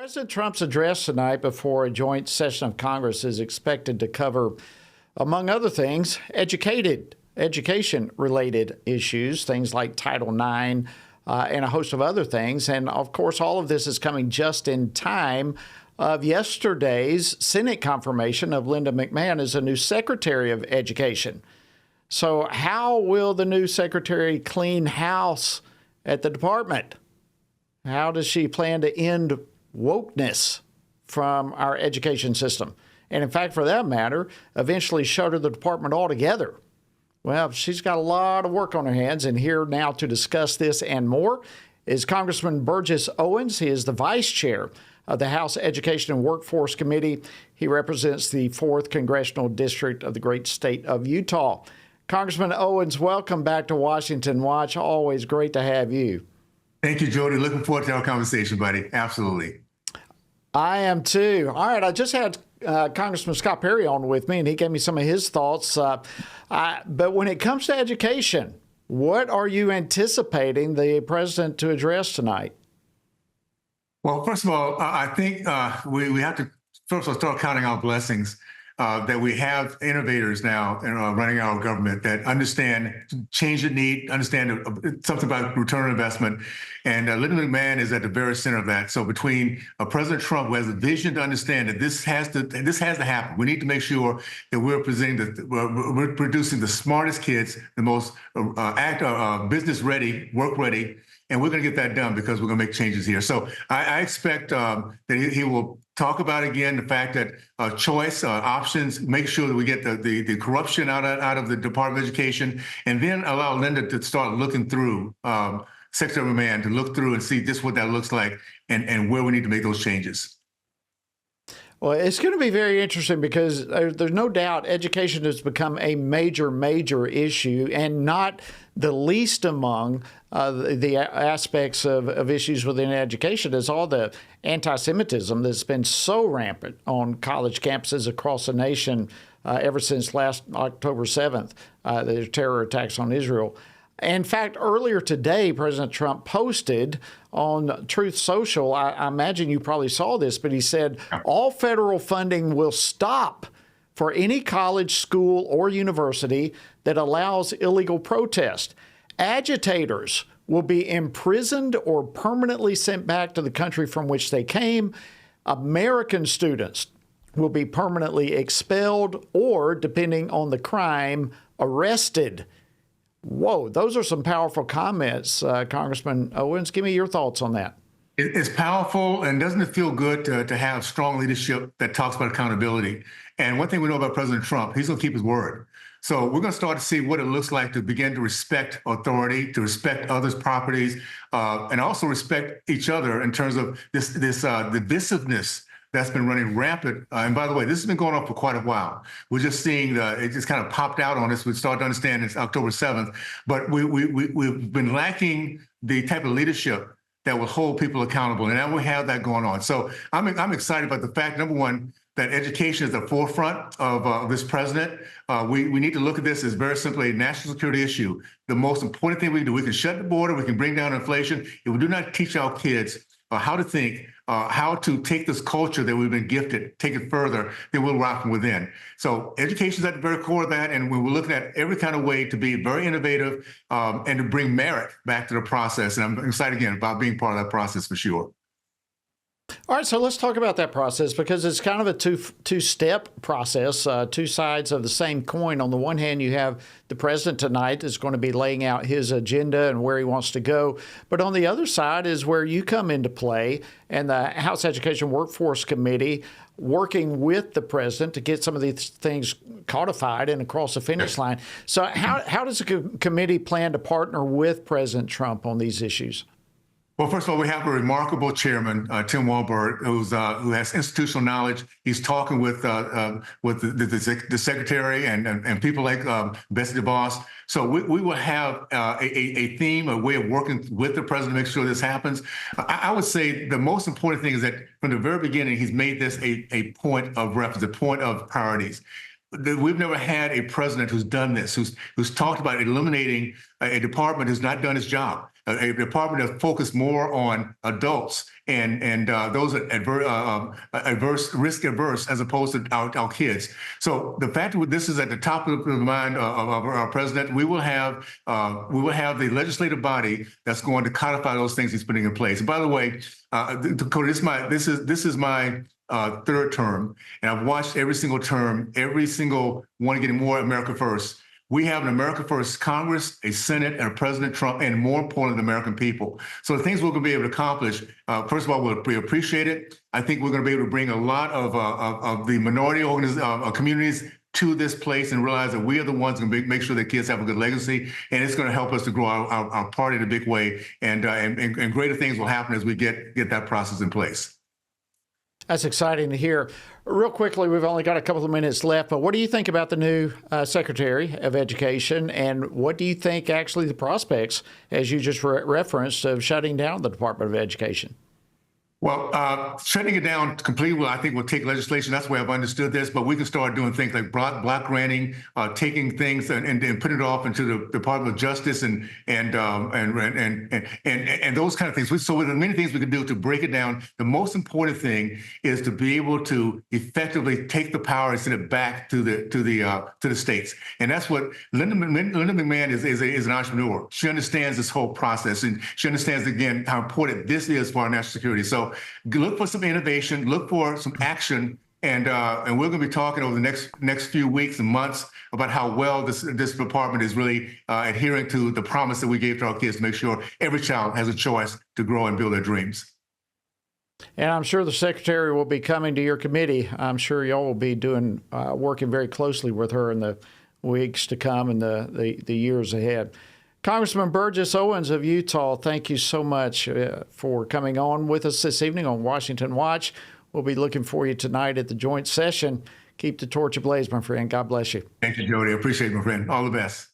President Trump's address tonight before a joint session of Congress is expected to cover, among other things, education-related issues, things like Title IX and a host of other things. And, of course, all of this is coming just in time of yesterday's Senate confirmation of Linda McMahon as a new Secretary of Education. So how will the new secretary clean house at the department? How does she plan to end wokeness from our education system? And in fact, for that matter, eventually shutter the department altogether. Well, she's got a lot of work on her hands, and here now to discuss this and more is Congressman Burgess Owens. He is the vice chair of the House Education and Workforce Committee. He represents the 4th Congressional District of the great state of Utah. Congressman Owens, welcome back to Washington Watch. Always great to have you. Thank you, Jody. Looking forward to our conversation, buddy. Absolutely. I am too. All right. I just had Congressman Scott Perry on with me, and he gave me some of his thoughts. But when it comes to education, what are you anticipating the president to address tonight? Well, first of all, I think we have to first of all start counting our blessings that we have innovators now running our government that understand change the need, understand something about return on investment. And Linda McMahon is at the very center of that. So between President Trump, who has a vision to understand that this has to happen, we need to make sure that we're we're producing the smartest kids, the most business ready, work ready. And we're going to get that done because we're going to make changes here. So I expect that he will talk about, again, the fact that choice, options, make sure that we get the corruption out of the Department of Education, and then allow Linda to start looking through, Secretary McMahon, to look through and see just what that looks like and where we need to make those changes. Well, it's going to be very interesting because there's no doubt education has become a major issue, and not the least among the aspects of issues within education is all the anti-Semitism that's been so rampant on college campuses across the nation ever since last October 7th, the terror attacks on Israel. In fact, earlier today, President Trump posted on Truth Social, I imagine you probably saw this, but he said all federal funding will stop for any college, school, or university that allows illegal protest. Agitators will be imprisoned or permanently sent back to the country from which they came. American students will be permanently expelled or, depending on the crime, arrested. Whoa, those are some powerful comments, Congressman Owens. Give me your thoughts on that. It's powerful, and doesn't it feel good to have strong leadership that talks about accountability? And one thing we know about President Trump, he's going to keep his word. So we're going to start to see what it looks like to begin to respect authority, to respect others' properties, and also respect each other in terms of this divisiveness that's been running rampant. And by the way, this has been going on for quite a while. We're just seeing it just kind of popped out on us. We started to understand it's October 7th, but we've been lacking the type of leadership that will hold people accountable. And now we have that going on. So I'm excited about the fact, number one, that education is the forefront of this president. We need to look at this as very simply a national security issue. The most important thing we can do, we can shut the border, we can bring down inflation. If we do not teach our kids how to think, how to take this culture that we've been gifted, take it further, then we'll rock from within. So education is at the very core of that, and we're looking at every kind of way to be very innovative and to bring merit back to the process. And I'm excited, again, about being part of that process for sure. All right, so let's talk about that process, because it's kind of a two-step process, two sides of the same coin. On the one hand, you have the president tonight is going to be laying out his agenda and where he wants to go. But on the other side is where you come into play, and the House Education Workforce Committee working with the president to get some of these things codified and across the finish line. So how does the committee plan to partner with President Trump on these issues? Well, first of all, we have a remarkable chairman, Tim Walberg, who has institutional knowledge. He's talking with the secretary and people like Betsy DeVos. So we will have a theme, a way of working with the president to make sure this happens. I would say the most important thing is that from the very beginning, he's made this a point of reference, a point of priorities. We've never had a president who's done this, who's talked about eliminating a department who's not done its job. a department that focused more on adults and those risk averse, as opposed to our kids. So the fact that this is at the top of the mind of our president, we will have the legislative body that's going to codify those things he's putting in place. And by the way, Dakota, this is my third term, and I've watched every single term, every single one getting more America first. We have an America First Congress, a Senate, and a President Trump, and more importantly, the American people. So the things we're going to be able to accomplish, first of all, we appreciate it. I think we're going to be able to bring a lot of the minority communities to this place and realize that we are the ones going to make sure that kids have a good legacy, and it's going to help us to grow our party in a big way, and greater things will happen as we get that process in place. That's exciting to hear. Real quickly, we've only got a couple of minutes left, but what do you think about the new Secretary of Education, and what do you think actually the prospects, as you just referenced, of shutting down the Department of Education? Well, shutting it down completely, I think, will take legislation. That's the way I've understood this. But we can start doing things like block granting, taking things and putting it off into the Department of Justice and those kind of things. So there are many things we can do to break it down. The most important thing is to be able to effectively take the power and send it back to the states. And that's what Linda McMahon is an entrepreneur. She understands this whole process, and she understands again how important this is for our national security. So look for some innovation, look for some action, and we're going to be talking over the next few weeks and months about how well this department is really adhering to the promise that we gave to our kids to make sure every child has a choice to grow and build their dreams. And I'm sure the Secretary will be coming to your committee. I'm sure y'all will be doing working very closely with her in the weeks to come and the years ahead. Congressman Burgess Owens of Utah, thank you so much for coming on with us this evening on Washington Watch. We'll be looking for you tonight at the joint session. Keep the torch ablaze, my friend. God bless you. Thank you, Jody. I appreciate it, my friend. All the best.